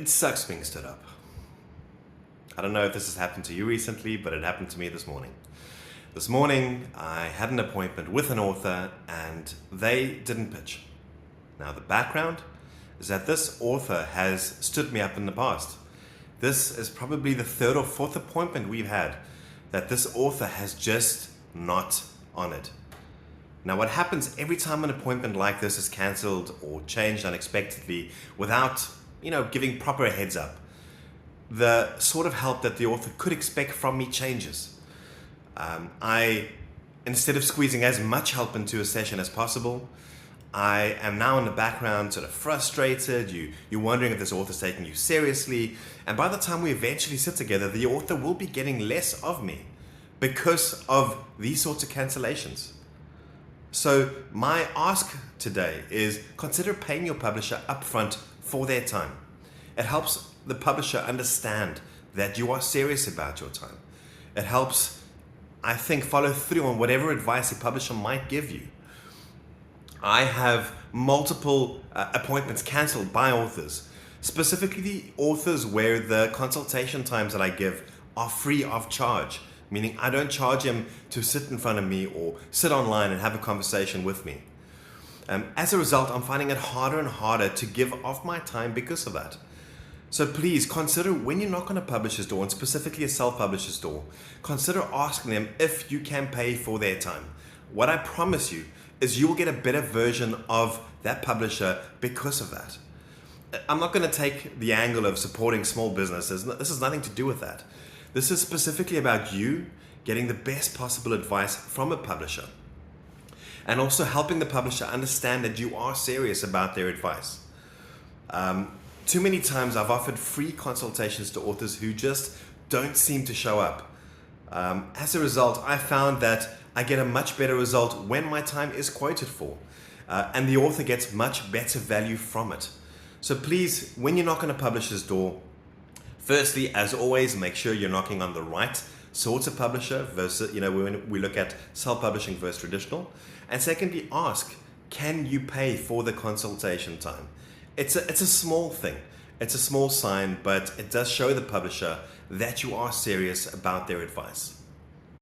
It sucks being stood up. I don't know if this has happened to you recently, but it happened to me this morning. This morning, I had an appointment with an author and they didn't pitch. Now, the background is that this author has stood me up in the past. This is probably the third or fourth appointment we've had that this author has just not honored. Now, what happens every time an appointment like this is cancelled or changed unexpectedly without, giving proper heads up, the sort of help that the author could expect from me changes. Instead of squeezing as much help into a session as possible, I am now in the background sort of frustrated. You're wondering if this author's taking you seriously. And by the time we eventually sit together, the author will be getting less of me because of these sorts of cancellations. So my ask today is consider paying your publisher upfront for their time. It helps the publisher understand that you are serious about your time. It helps, I think, follow through on whatever advice a publisher might give you. I have multiple appointments cancelled by authors, specifically the authors where the consultation times that I give are free of charge, meaning I don't charge him to sit in front of me or sit online and have a conversation with me. As a result, I'm finding it harder and harder to give off my time because of that. So please consider when you knock on a publisher's door, and specifically a self-publisher's door, consider asking them if you can pay for their time. What I promise you is you will get a better version of that publisher because of that. I'm not going to take the angle of supporting small businesses. This has nothing to do with that. This is specifically about you getting the best possible advice from a publisher and also helping the publisher understand that you are serious about their advice. Too many times I've offered free consultations to authors who just don't seem to show up. As a result, I found that I get a much better result when my time is quoted for, and the author gets much better value from it. So please, when you knock on a publisher's door, firstly, as always, make sure you're knocking on the right sorts of publisher versus, when we look at self-publishing versus traditional. And secondly, ask, can you pay for the consultation time? It's a small thing. It's a small sign, but it does show the publisher that you are serious about their advice.